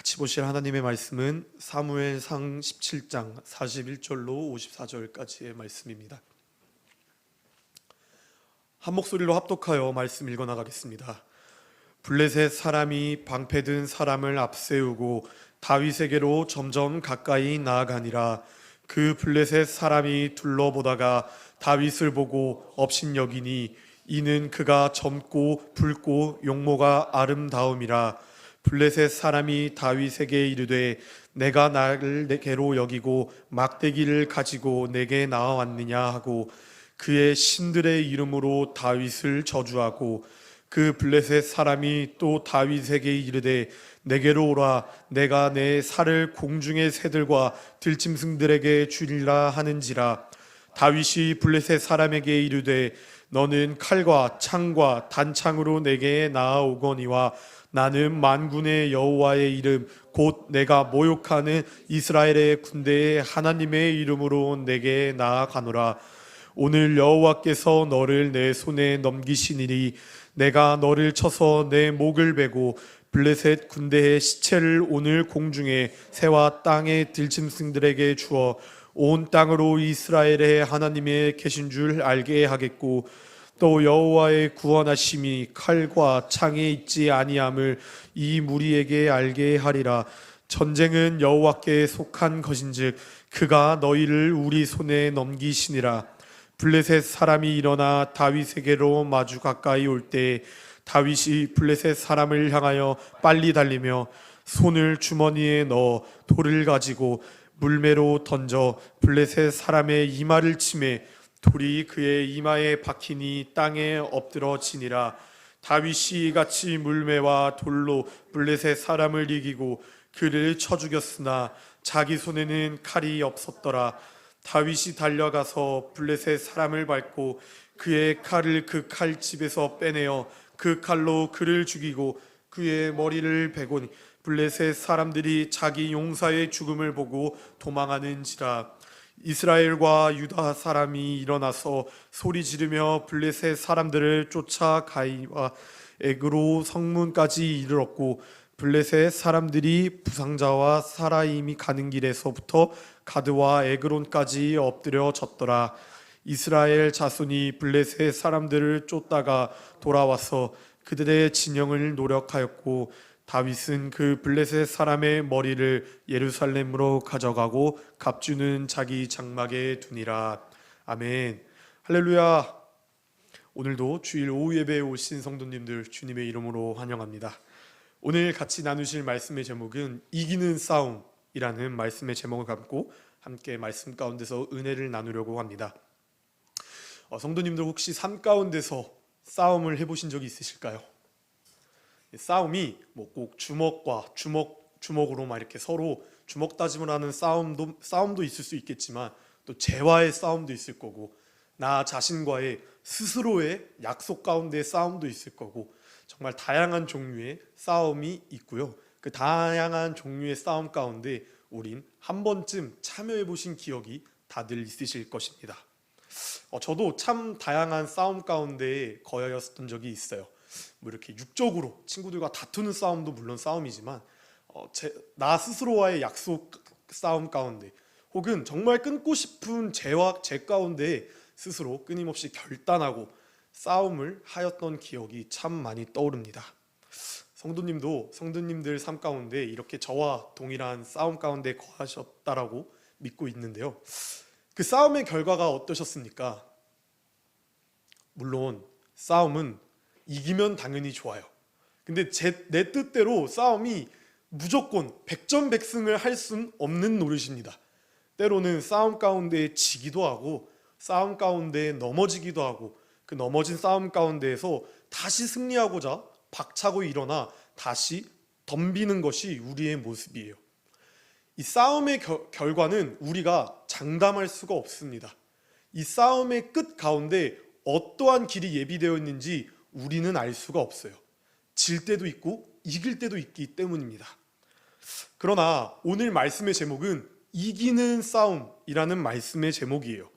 같이 보실 하나님의 말씀은 사무엘상 17장 41절로 54절까지의 말씀입니다. 한 목소리로 합독하여 말씀 읽어나가겠습니다. 블레셋 사람이 방패든 사람을 앞세우고 다윗에게로 점점 가까이 나아가니라. 그 블레셋 사람이 둘러보다가 다윗을 보고 업신여기니 이는 그가 젊고 붉고 용모가 아름다움이라. 블레셋 사람이 다윗에게 이르되 내가 나를 내게로 여기고 막대기를 가지고 내게 나아왔느냐 하고 그의 신들의 이름으로 다윗을 저주하고 그 블레셋 사람이 또 다윗에게 이르되 내게로 오라. 내가 내 살을 공중의 새들과 들짐승들에게 주리라 하는지라. 다윗이 블레셋 사람에게 이르되 너는 칼과 창과 단창으로 내게 나아오거니와 나는 만군의 여호와의 이름 곧 내가 모욕하는 이스라엘의 군대의 하나님의 이름으로 내게 나아가노라. 오늘 여호와께서 너를 내 손에 넘기시니니 내가 너를 쳐서 내 목을 베고 블레셋 군대의 시체를 오늘 공중에 새와 땅의 들짐승들에게 주어 온 땅으로 이스라엘의 하나님의 계신 줄 알게 하겠고 또 여호와의 구원하심이 칼과 창에 있지 아니함을 이 무리에게 알게 하리라. 전쟁은 여호와께 속한 것인즉 그가 너희를 우리 손에 넘기시니라. 블레셋 사람이 일어나 다윗에게로 마주 가까이 올 때 다윗이 블레셋 사람을 향하여 빨리 달리며 손을 주머니에 넣어 돌을 가지고 물매로 던져 블레셋 사람의 이마를 치매 돌이 그의 이마에 박히니 땅에 엎드러지니라. 다윗이 같이 물매와 돌로 블레셋 사람을 이기고 그를 쳐 죽였으나 자기 손에는 칼이 없었더라. 다윗이 달려가서 블레셋 사람을 밟고 그의 칼을 그 칼집에서 빼내어 그 칼로 그를 죽이고 그의 머리를 베고니 블레셋 사람들이 자기 용사의 죽음을 보고 도망하는지라. 이스라엘과 유다 사람이 일어나서 소리 지르며 블레셋 사람들을 쫓아 가이와 에그로 성문까지 이르렀고 블레셋 사람들이 부상자와 사라임이 가는 길에서부터 가드와 에그론까지 엎드려졌더라. 이스라엘 자손이 블레셋 사람들을 쫓다가 돌아와서 그들의 진영을 노력하였고 다윗은 그 블레셋 사람의 머리를 예루살렘으로 가져가고 갑주는 자기 장막에 두니라. 아멘. 할렐루야. 오늘도 주일 오후 예배에 오신 성도님들 주님의 이름으로 환영합니다. 오늘 같이 나누실 말씀의 제목은 이기는 싸움이라는 말씀의 제목을 갖고 함께 말씀 가운데서 은혜를 나누려고 합니다. 성도님들 혹시 삶 가운데서 싸움을 해보신 적이 있으실까요? 싸움이 뭐 꼭 주먹과 주먹으로 막 이렇게 서로 주먹 다짐을 하는 싸움도 있을 수 있겠지만 또 재와의 싸움도 있을 거고 나 자신과의 스스로의 약속 가운데의 싸움도 있을 거고 정말 다양한 종류의 싸움이 있고요. 그 다양한 종류의 싸움 가운데 우린 한 번쯤 참여해 보신 기억이 다들 있으실 것입니다. 저도 참 다양한 싸움 가운데 거하였던 적이 있어요. 뭐 이렇게 육적으로 친구들과 다투는 싸움도 물론 싸움이지만 나 스스로와의 약속 싸움 가운데 혹은 정말 끊고 싶은 제 가운데 스스로 끊임없이 결단하고 싸움을 하였던 기억이 참 많이 떠오릅니다. 성도님들 삶 가운데 이렇게 저와 동일한 싸움 가운데 거하셨다라고 믿고 있는데요. 그 싸움의 결과가 어떠셨습니까? 물론 싸움은 이기면 당연히 좋아요. 근데 내 뜻대로 싸움이 무조건 백전백승을 할 수는 없는 노릇입니다. 때로는 싸움 가운데 지기도 하고 싸움 가운데 넘어지기도 하고 그 넘어진 싸움 가운데에서 다시 승리하고자 박차고 일어나 다시 덤비는 것이 우리의 모습이에요. 이 싸움의 결과는 우리가 장담할 수가 없습니다. 이 싸움의 끝 가운데 어떠한 길이 예비되어 있는지 우리는 알 수가 없어요. 질 때도 있고 이길 때도 있기 때문입니다. 그러나 오늘 말씀의 제목은 이기는 싸움이라는 말씀의 제목이에요.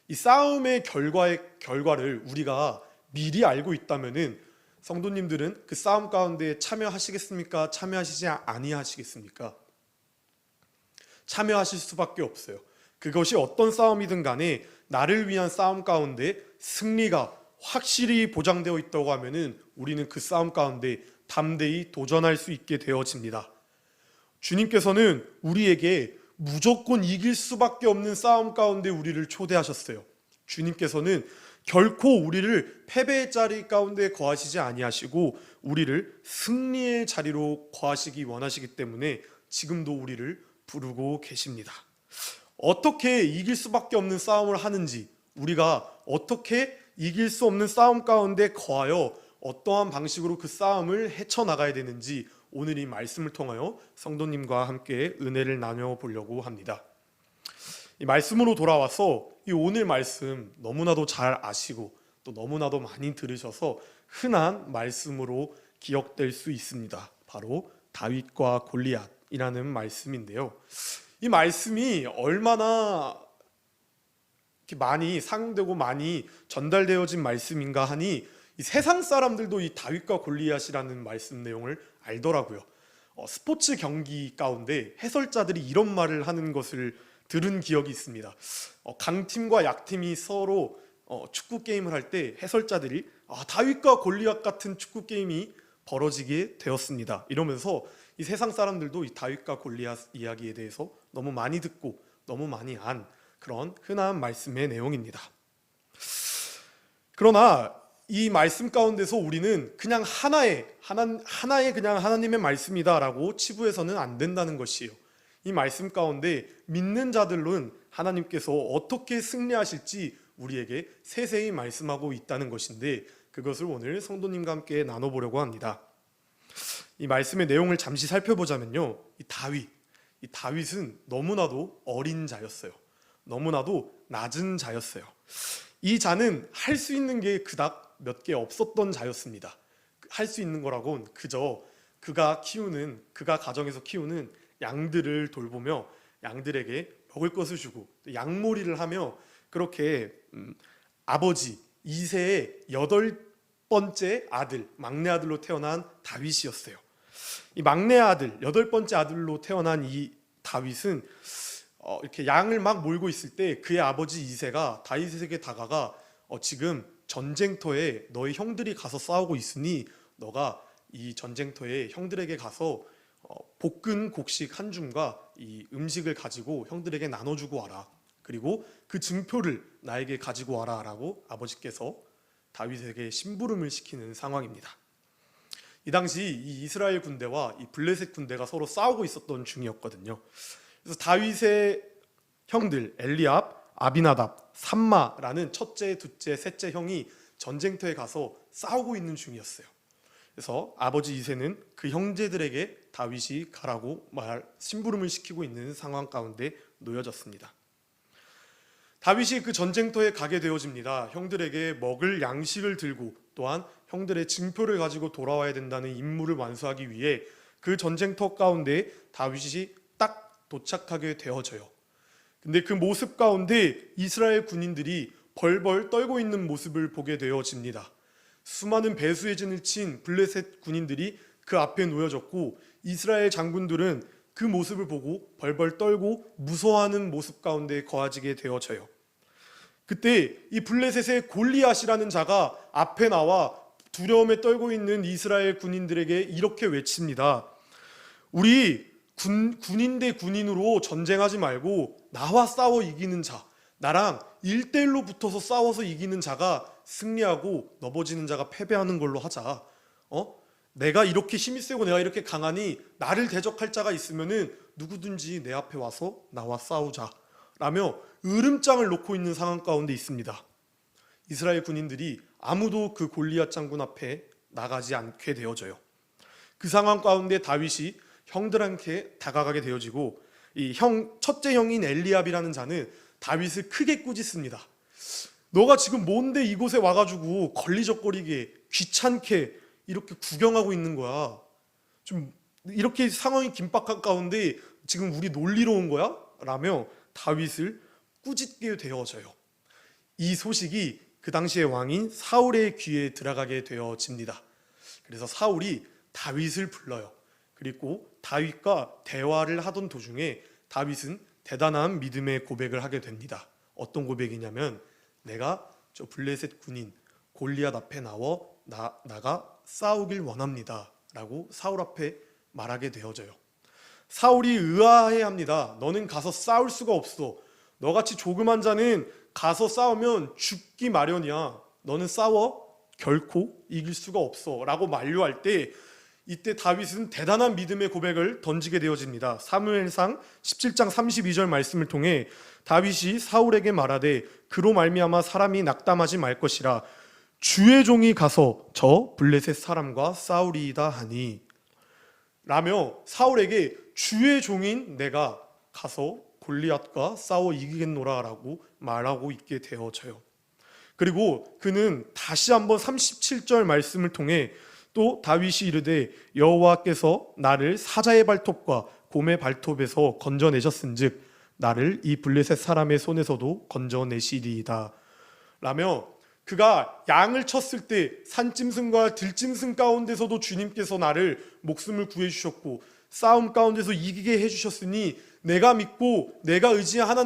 이 싸움의 결과를 우리가 미리 알고 있다면은 성도님들은 그 싸움 가운데 참여하시겠습니까? 참여하시지 아니하시겠습니까? 참여하실 수밖에 없어요. 그것이 어떤 싸움이든 간에 나를 위한 싸움 가운데 승리가 확실히 보장되어 있다고 하면은 우리는 그 싸움 가운데 담대히 도전할 수 있게 되어집니다. 주님께서는 우리에게 무조건 이길 수밖에 없는 싸움 가운데 우리를 초대하셨어요. 주님께서는 결코 우리를 패배의 자리 가운데 거하시지 아니하시고 우리를 승리의 자리로 거하시기 원하시기 때문에 지금도 우리를 부르고 계십니다. 어떻게 이길 수밖에 없는 싸움을 하는지, 우리가 어떻게 이길 수 없는 싸움 가운데 거하여 어떠한 방식으로 그 싸움을 헤쳐나가야 되는지 오늘 이 말씀을 통하여 성도님과 함께 은혜를 나눠보려고 합니다. 이 말씀으로 돌아와서 이 오늘 말씀 너무나도 잘 아시고 또 너무나도 많이 들으셔서 흔한 말씀으로 기억될 수 있습니다. 바로 다윗과 골리앗이라는 말씀인데요. 이 말씀이 얼마나 이렇게 많이 사용되고 많이 전달되어진 말씀인가 하니 이 세상 사람들도 이 다윗과 골리앗이라는 말씀 내용을 알더라고요. 스포츠 경기 가운데 해설자들이 이런 말을 하는 것을 들은 기억이 있습니다. 강팀과 약팀이 서로 축구 게임을 할 때 해설자들이 다윗과 골리앗 같은 축구 게임이 벌어지게 되었습니다. 이러면서 이 세상 사람들도 이 다윗과 골리앗 이야기에 대해서 너무 많이 듣고 너무 많이 안 그런 흔한 말씀의 내용입니다. 그러나 이 말씀 가운데서 우리는 그냥 하나의 그냥 하나님의 말씀이다라고 치부해서는 안 된다는 것이에요. 이 말씀 가운데 믿는 자들은 하나님께서 어떻게 승리하실지 우리에게 세세히 말씀하고 있다는 것인데 그것을 오늘 성도님과 함께 나눠보려고 합니다. 이 말씀의 내용을 잠시 살펴보자면요, 이 다윗은 너무나도 어린 자였어요. 너무나도 낮은 자였어요. 이 자는 할 수 있는 게 그닥 몇 개 없었던 자였습니다. 할 수 있는 거라곤 그저 그가 가정에서 키우는 양들을 돌보며 양들에게 먹을 것을 주고 양몰이를 하며 그렇게 아버지 이세의 8번째 아들, 막내 아들로 태어난 다윗이었어요. 이 막내 아들, 8번째 아들로 태어난 이 다윗은 이렇게 양을 막 몰고 있을 때 그의 아버지 이세가 다윗에게 다가가 지금 전쟁터에 너희 형들이 가서 싸우고 있으니 너가 이 전쟁터에 형들에게 가서 볶은 곡식 한 줌과 이 음식을 가지고 형들에게 나눠주고 와라. 그리고 그 증표를 나에게 가지고 와라 라고 아버지께서 다윗에게 심부름을 시키는 상황입니다. 이 당시 이 이스라엘 군대와 이 블레셋 군대가 서로 싸우고 있었던 중이었거든요. 그래서 다윗의 형들 엘리압, 아비나답, 삼마라는 첫째, 둘째, 셋째 형이 전쟁터에 가서 싸우고 있는 중이었어요. 그래서 아버지 이새는 그 형제들에게 다윗이 가라고 심부름을 시키고 있는 상황 가운데 놓여졌습니다. 다윗이 그 전쟁터에 가게 되어집니다. 형들에게 먹을 양식을 들고 또한 형들의 증표를 가지고 돌아와야 된다는 임무를 완수하기 위해 그 전쟁터 가운데 다윗이 딱 도착하게 되어져요. 근데 그 모습 가운데 이스라엘 군인들이 벌벌 떨고 있는 모습을 보게 되어집니다. 수많은 배수의 진을 친 블레셋 군인들이 그 앞에 놓여졌고 이스라엘 장군들은 그 모습을 보고 벌벌 떨고 무서워하는 모습 가운데 거하지게 되어져요. 그때 이 블레셋의 골리앗이라는 자가 앞에 나와 두려움에 떨고 있는 이스라엘 군인들에게 이렇게 외칩니다. 우리 군인 대 군인으로 전쟁하지 말고 나와 싸워 이기는 자, 나랑 1대1로 붙어서 싸워서 이기는 자가 승리하고 넘어지는 자가 패배하는 걸로 하자. 내가 이렇게 힘이 세고 내가 이렇게 강하니 나를 대적할 자가 있으면은 누구든지 내 앞에 와서 나와 싸우자 라며 으름장을 놓고 있는 상황 가운데 있습니다. 이스라엘 군인들이 아무도 그 골리앗 장군 앞에 나가지 않게 되어져요. 그 상황 가운데 다윗이 형들한테 다가가게 되어지고 이 첫째 형인 엘리압이라는 자는 다윗을 크게 꾸짖습니다. 너가 지금 뭔데 이곳에 와가지고 걸리적거리게 귀찮게 이렇게 구경하고 있는 거야. 좀 이렇게 상황이 긴박한 가운데 지금 우리 놀리러 온 거야? 라며 다윗을 꾸짖게 되어져요. 이 소식이 그 당시의 왕인 사울의 귀에 들어가게 되어집니다. 그래서 사울이 다윗을 불러요. 그리고 다윗과 대화를 하던 도중에 다윗은 대단한 믿음의 고백을 하게 됩니다. 어떤 고백이냐면 내가 저 블레셋 군인 골리앗 앞에 나가 싸우길 원합니다 라고 사울 앞에 말하게 되어져요. 사울이 의아해합니다. 너는 가서 싸울 수가 없어. 너같이 조그만 자는 가서 싸우면 죽기 마련이야. 너는 싸워 결코 이길 수가 없어 라고 만류할 때 이때 다윗은 대단한 믿음의 고백을 던지게 되어집니다. 사무엘상 17장 32절 말씀을 통해 다윗이 사울에게 말하되 그로 말미암아 사람이 낙담하지 말 것이라 주의 종이 가서 저 블레셋 사람과 싸우리이다 하니 라며 사울에게 주의 종인 내가 가서 골리앗과 싸워 이기겠노라 라고 말하고 있게 되어져요. 그리고 그는 다시 한번 37절 말씀을 통해 또 다윗이 이르되 여호와께서 나를 사자의 발톱과 곰의 발톱에서 건져내셨은즉 나를 이 블레셋 사람의 손에서도 건져내시리이다 라며 그가 양을 쳤을 때 산짐승과 들짐승 가운데서도 주님께서 나를 목숨을 구해주셨고 싸움 가운데서 이기게 해주셨으니 내가 믿고 내가 의지하는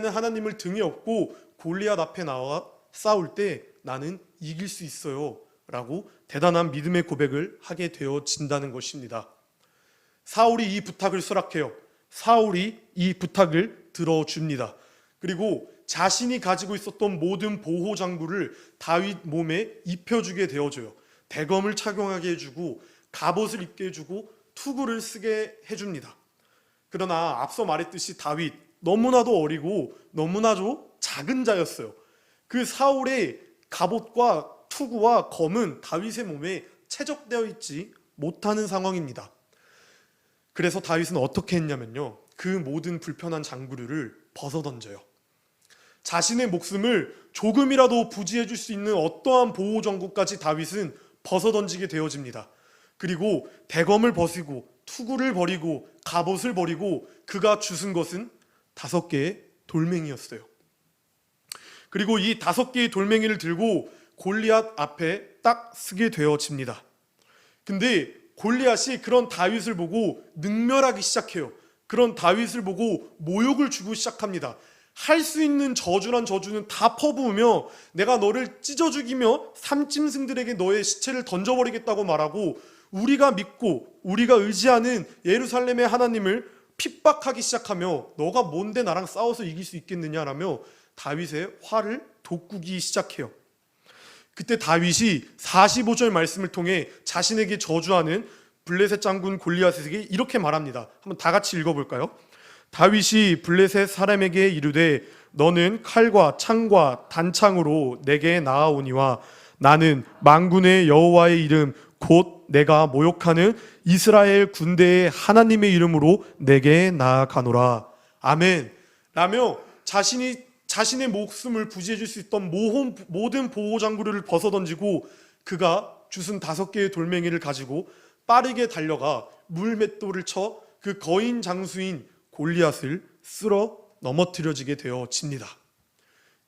하나님을 등에 업고 골리앗 앞에 나와 싸울 때 나는 이길 수 있어요 라고 대단한 믿음의 고백을 하게 되어진다는 것입니다. 사울이 이 부탁을 수락해요. 사울이 이 부탁을 들어줍니다. 그리고 자신이 가지고 있었던 모든 보호 장구를 다윗 몸에 입혀주게 되어줘요. 대검을 착용하게 해주고 갑옷을 입게 해주고 투구를 쓰게 해줍니다. 그러나 앞서 말했듯이 다윗 너무나도 어리고 너무나도 작은 자였어요. 그 사울의 갑옷과 투구와 검은 다윗의 몸에 채적되어 있지 못하는 상황입니다. 그래서 다윗은 어떻게 했냐면요, 그 모든 불편한 장구류를 벗어던져요. 자신의 목숨을 조금이라도 부지해 줄 수 있는 어떠한 보호 장구까지 다윗은 벗어던지게 되어집니다. 그리고 대검을 벗이고 투구를 버리고 갑옷을 버리고 그가 주순 것은 5개의 돌멩이였어요. 그리고 이 5개의 돌멩이를 들고 골리앗 앞에 딱 서게 되어집니다. 근데 골리앗이 그런 다윗을 보고 능멸하기 시작해요. 그런 다윗을 보고 모욕을 주고 시작합니다. 할 수 있는 저주란 저주는 다 퍼부으며 내가 너를 찢어 죽이며 산짐승들에게 너의 시체를 던져버리겠다고 말하고 우리가 믿고 우리가 의지하는 예루살렘의 하나님을 핍박하기 시작하며 너가 뭔데 나랑 싸워서 이길 수 있겠느냐라며 다윗의 화를 돋구기 시작해요. 그때 다윗이 45절 말씀을 통해 자신에게 저주하는 블레셋 장군 골리앗에게 이렇게 말합니다. 한번 다 같이 읽어볼까요? 다윗이 블레셋 사람에게 이르되 너는 칼과 창과 단창으로 내게 나아오니와 나는 만군의 여호와의 이름 곧 내가 모욕하는 이스라엘 군대의 하나님의 이름으로 내게 나아가노라. 아멘 라며 자신의 목숨을 부지해 줄 수 있던 모든 보호장구를 벗어던지고 그가 주순 5개의 돌멩이를 가지고 빠르게 달려가 물맷돌을 쳐 그 거인 장수인 골리앗을 쓸어 넘어뜨려지게 되어집니다.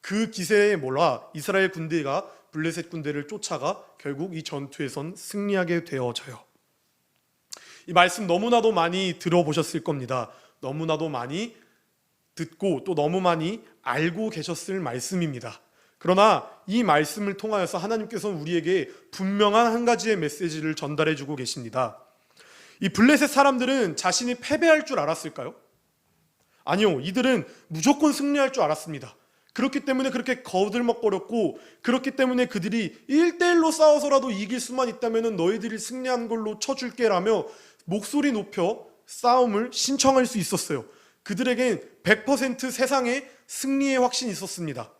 그 기세에 몰라 이스라엘 군대가 블레셋 군대를 쫓아가 결국 이 전투에선 승리하게 되어져요. 이 말씀 너무나도 많이 들어보셨을 겁니다. 너무나도 많이 듣고 또 너무 많이 알고 계셨을 말씀입니다. 그러나 이 말씀을 통하여서 하나님께서는 우리에게 분명한 한 가지의 메시지를 전달해 주고 계십니다. 이 블레셋 사람들은 자신이 패배할 줄 알았을까요? 아니요, 이들은 무조건 승리할 줄 알았습니다. 그렇기 때문에 그렇게 거들먹거렸고 그렇기 때문에 그들이 1대1로 싸워서라도 이길 수만 있다면 너희들이 승리한 걸로 쳐줄게 라며 목소리 높여 싸움을 신청할 수 있었어요. 그들에겐 100% 세상에 승리의 확신이 있었습니다.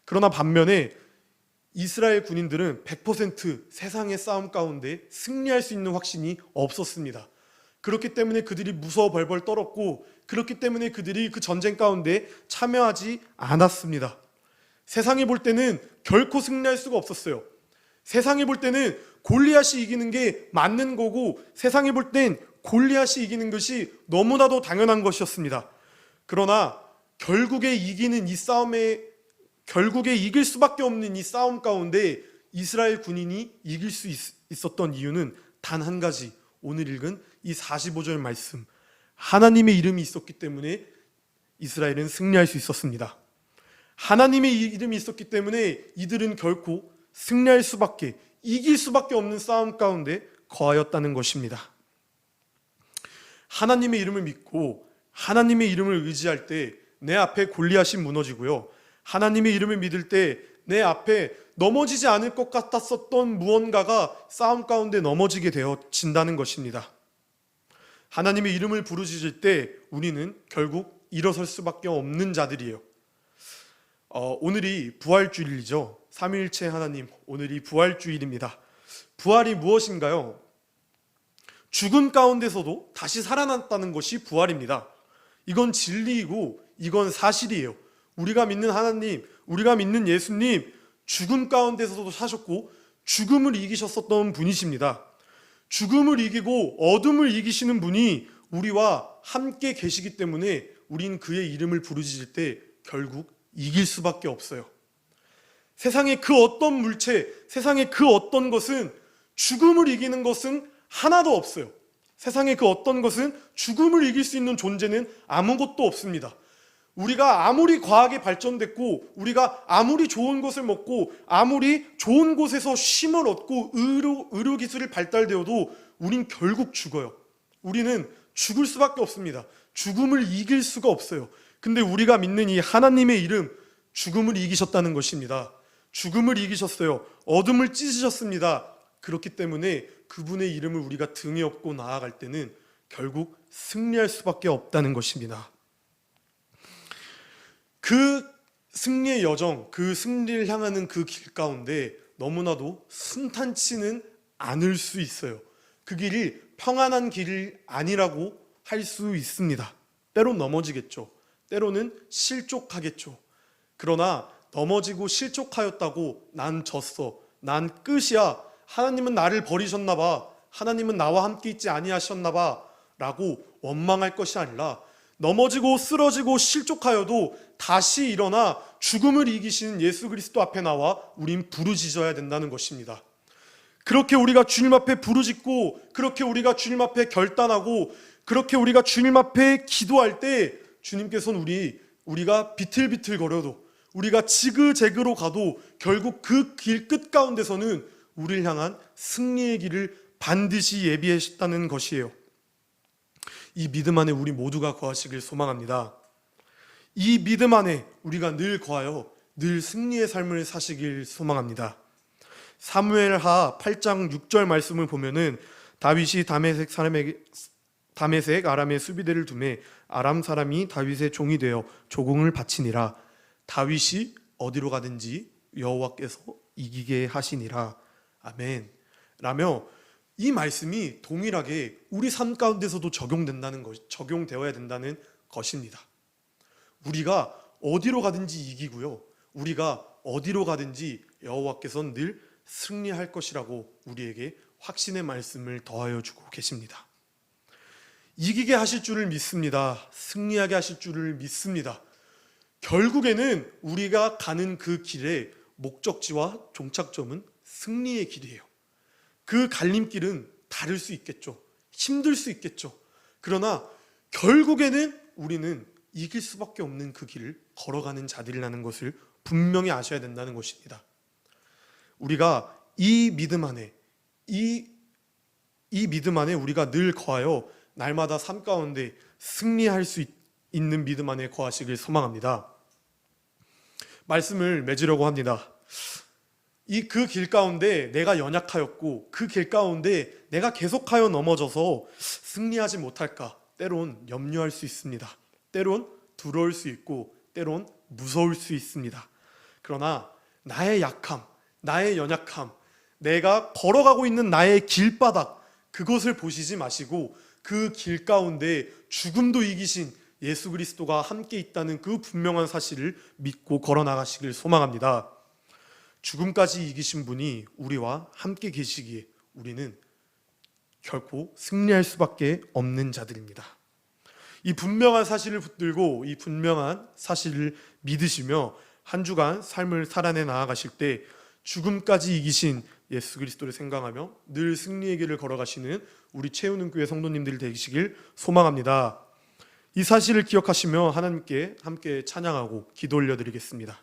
그러나 반면에 이스라엘 군인들은 100% 세상의 싸움 가운데 승리할 수 있는 확신이 없었습니다. 그렇기 때문에 그들이 무서워 벌벌 떨었고 그렇기 때문에 그들이 그 전쟁 가운데 참여하지 않았습니다. 세상이 볼 때는 결코 승리할 수가 없었어요. 세상이 볼 때는 골리앗이 이기는 게 맞는 거고 세상이 볼 땐 골리앗이 이기는 것이 너무나도 당연한 것이었습니다. 그러나 결국에 이길 수밖에 없는 이 싸움 가운데 이스라엘 군인이 이길 수 있었던 이유는 단 한 가지, 오늘 읽은 이 45절 말씀, 하나님의 이름이 있었기 때문에 이스라엘은 승리할 수 있었습니다. 하나님의 이름이 있었기 때문에 이들은 결코 승리할 수밖에, 이길 수밖에 없는 싸움 가운데 거하였다는 것입니다. 하나님의 이름을 믿고 하나님의 이름을 의지할 때 내 앞에 골리앗이 무너지고요, 하나님의 이름을 믿을 때 내 앞에 넘어지지 않을 것 같았었던 무언가가 싸움 가운데 넘어지게 되어진다는 것입니다. 하나님의 이름을 부르짖을 때 우리는 결국 일어설 수밖에 없는 자들이에요. 오늘이 부활주일이죠. 삼위일체 하나님, 오늘이 부활주일입니다. 부활이 무엇인가요? 죽음 가운데서도 다시 살아났다는 것이 부활입니다. 이건 진리이고 이건 사실이에요. 우리가 믿는 하나님, 우리가 믿는 예수님, 죽음 가운데서도 사셨고 죽음을 이기셨었던 분이십니다. 죽음을 이기고 어둠을 이기시는 분이 우리와 함께 계시기 때문에 우린 그의 이름을 부르짖을 때 결국 이길 수밖에 없어요. 세상의 그 어떤 물체, 세상의 그 어떤 것은 죽음을 이기는 것은 하나도 없어요. 세상의 그 어떤 것은 죽음을 이길 수 있는 존재는 아무것도 없습니다. 우리가 아무리 과학이 발전됐고 우리가 아무리 좋은 것을 먹고 아무리 좋은 곳에서 쉼을 얻고 의료 기술이 발달되어도 우린 결국 죽어요. 우리는 죽을 수밖에 없습니다. 죽음을 이길 수가 없어요. 근데 우리가 믿는 이 하나님의 이름, 죽음을 이기셨다는 것입니다. 죽음을 이기셨어요. 어둠을 찢으셨습니다. 그렇기 때문에 그분의 이름을 우리가 등에 업고 나아갈 때는 결국 승리할 수밖에 없다는 것입니다. 그 승리의 여정, 그 승리를 향하는 그 길 가운데 너무나도 순탄치는 않을 수 있어요. 그 길이 평안한 길이 아니라고 할 수 있습니다. 때론 넘어지겠죠. 때로는 실족하겠죠. 그러나 넘어지고 실족하였다고 난 졌어, 난 끝이야, 하나님은 나를 버리셨나 봐, 하나님은 나와 함께 있지 아니하셨나 봐 라고 원망할 것이 아니라 넘어지고 쓰러지고 실족하여도 다시 일어나 죽음을 이기신 예수 그리스도 앞에 나와 우린 부르짖어야 된다는 것입니다. 그렇게 우리가 주님 앞에 부르짖고, 그렇게 우리가 주님 앞에 결단하고, 그렇게 우리가 주님 앞에 기도할 때 주님께서는 우리가 비틀비틀거려도, 우리가 지그재그로 가도 결국 그 길 끝 가운데서는 우리를 향한 승리의 길을 반드시 예비하셨다는 것이에요. 이 믿음 안에 우리 모두가 거하시길 소망합니다. 이 믿음 안에 우리가 늘 거하여 늘 승리의 삶을 사시길 소망합니다. 사무엘하 8장 6절 말씀을 보면은 다윗이 다메섹 아람의 수비대를 두매 아람 사람이 다윗의 종이 되어 조공을 바치니라. 다윗이 어디로 가든지 여호와께서 이기게 하시니라. 아멘. 라며 이 말씀이 동일하게 우리 삶 가운데서도 적용되어야 된다는 것입니다. 우리가 어디로 가든지 이기고요, 우리가 어디로 가든지 여호와께서는 늘 승리할 것이라고 우리에게 확신의 말씀을 더하여 주고 계십니다. 이기게 하실 줄을 믿습니다. 승리하게 하실 줄을 믿습니다. 결국에는 우리가 가는 그 길의 목적지와 종착점은 승리의 길이에요. 그 갈림길은 다를 수 있겠죠. 힘들 수 있겠죠. 그러나 결국에는 우리는 이길 수밖에 없는 그 길을 걸어가는 자들이라는 것을 분명히 아셔야 된다는 것입니다. 우리가 이 믿음 안에 우리가 늘 거하여 날마다 삶 가운데 승리할 수 있는 믿음 안에 거하시길 소망합니다. 말씀을 맺으려고 합니다. 그 길 가운데 내가 연약하였고 그 길 가운데 내가 계속하여 넘어져서 승리하지 못할까 때론 염려할 수 있습니다. 때론 두려울 수 있고 때론 무서울 수 있습니다. 그러나 나의 약함, 나의 연약함, 내가 걸어가고 있는 나의 길바닥, 그것을 보시지 마시고 그 길 가운데 죽음도 이기신 예수 그리스도가 함께 있다는 그 분명한 사실을 믿고 걸어나가시길 소망합니다. 죽음까지 이기신 분이 우리와 함께 계시기에 우리는 결코 승리할 수밖에 없는 자들입니다. 이 분명한 사실을 붙들고 이 분명한 사실을 믿으시며 한 주간 삶을 살아내 나아가실 때 죽음까지 이기신 예수 그리스도를 생각하며 늘 승리의 길을 걸어가시는 우리 채우는 교회 성도님들 되시길 소망합니다. 이 사실을 기억하시며 하나님께 함께 찬양하고 기도 올려드리겠습니다.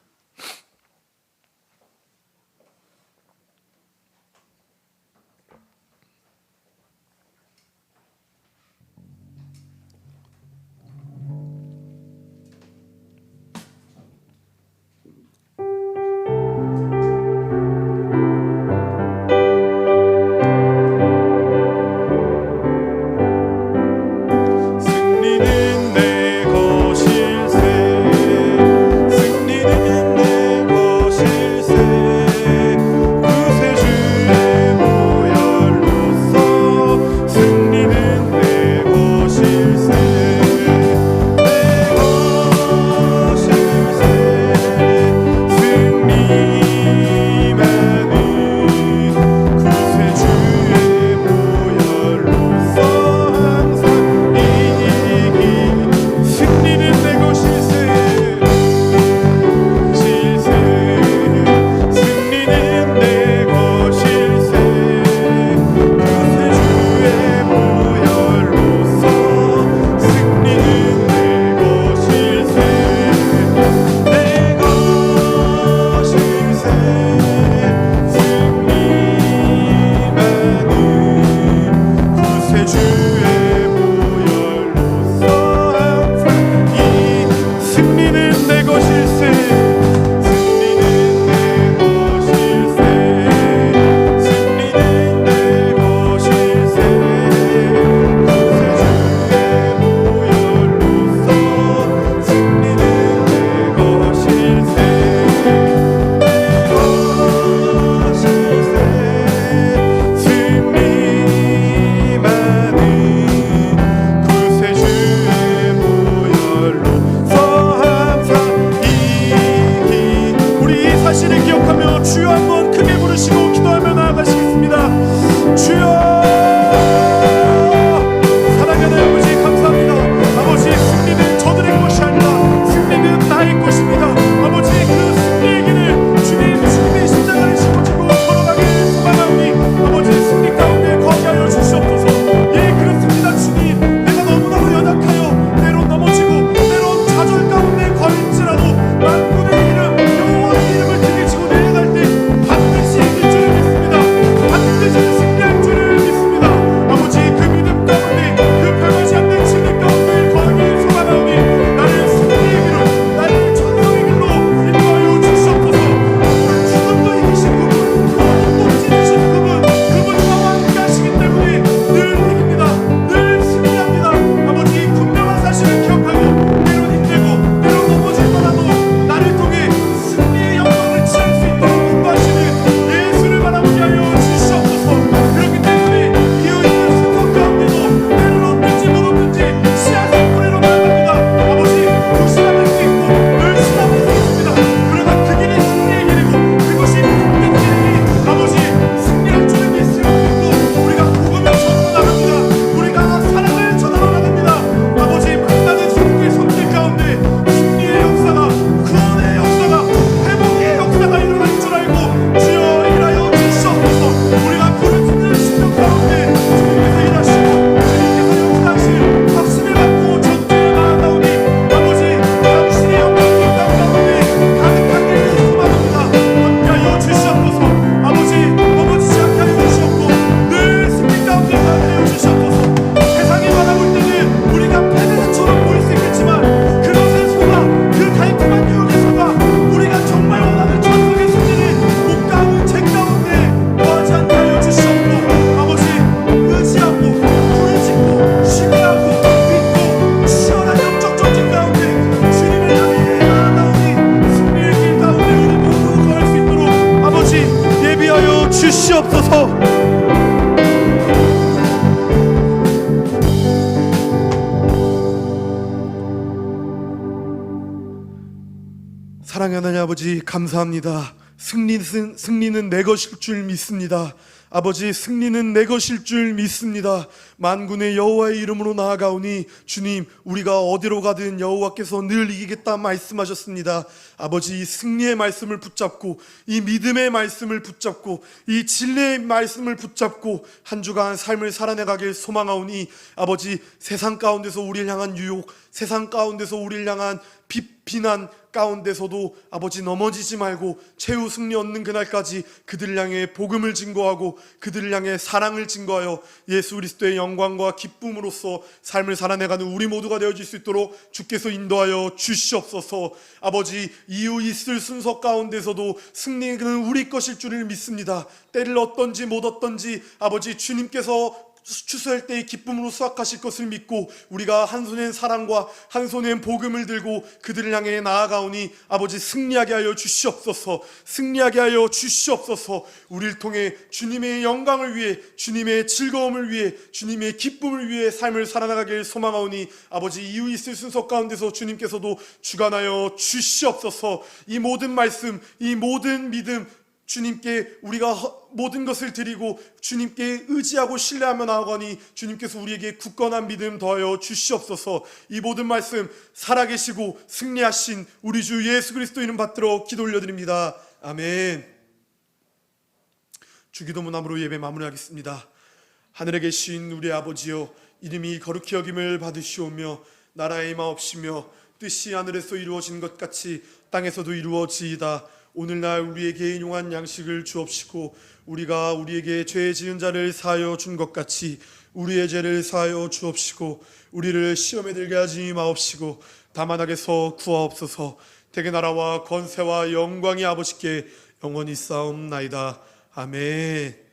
사랑하는 하나님 아버지 감사합니다. 승리는 내 것일 줄 믿습니다. 아버지, 승리는 내 것일 줄 믿습니다. 만군의 여호와의 이름으로 나아가오니 주님, 우리가 어디로 가든 여호와께서 늘 이기겠다 말씀하셨습니다. 아버지, 이 승리의 말씀을 붙잡고, 이 믿음의 말씀을 붙잡고, 이 진리의 말씀을 붙잡고 한 주간 삶을 살아내가길 소망하오니 아버지, 세상 가운데서 우리를 향한 유혹, 세상 가운데서 우리를 향한 비난 가운데서도 아버지 넘어지지 말고 최후 승리 얻는 그날까지 그들을 향해 복음을 증거하고 그들을 향해 사랑을 증거하여 예수 그리스도의 영광과 기쁨으로써 삶을 살아내가는 우리 모두가 되어질 수 있도록 주께서 인도하여 주시옵소서. 아버지, 이후 있을 순서 가운데서도 승리는 우리 것일 줄을 믿습니다. 때를 얻든지 못 얻든지 아버지, 주님께서 추수할 때의 기쁨으로 수확하실 것을 믿고 우리가 한 손엔 사랑과 한 손엔 복음을 들고 그들을 향해 나아가오니 아버지, 승리하게 하여 주시옵소서. 승리하게 하여 주시옵소서. 우리를 통해 주님의 영광을 위해, 주님의 즐거움을 위해, 주님의 기쁨을 위해 삶을 살아나가길 소망하오니 아버지, 이후 있을 순서 가운데서 주님께서도 주관하여 주시옵소서. 이 모든 말씀, 이 모든 믿음, 주님께 우리가 모든 것을 드리고 주님께 의지하고 신뢰하며 나아가니 주님께서 우리에게 굳건한 믿음 더하여 주시옵소서. 이 모든 말씀 살아계시고 승리하신 우리 주 예수 그리스도 이름 받들어 기도 올려드립니다. 아멘. 주기도문함으로 예배 마무리하겠습니다. 하늘에 계신 우리 아버지여, 이름이 거룩히 여김을 받으시오며 나라의 마옵시며 뜻이 하늘에서 이루어진 것 같이 땅에서도 이루어지이다. 오늘날 우리에게 일용할 양식을 주옵시고 우리가 우리에게 죄 지은 자를 사하여 준 것 같이 우리의 죄를 사하여 주옵시고 우리를 시험에 들게 하지 마옵시고 다만 악에서 구하옵소서. 대개 나라와 권세와 영광이 아버지께 영원히 싸움나이다. 아멘.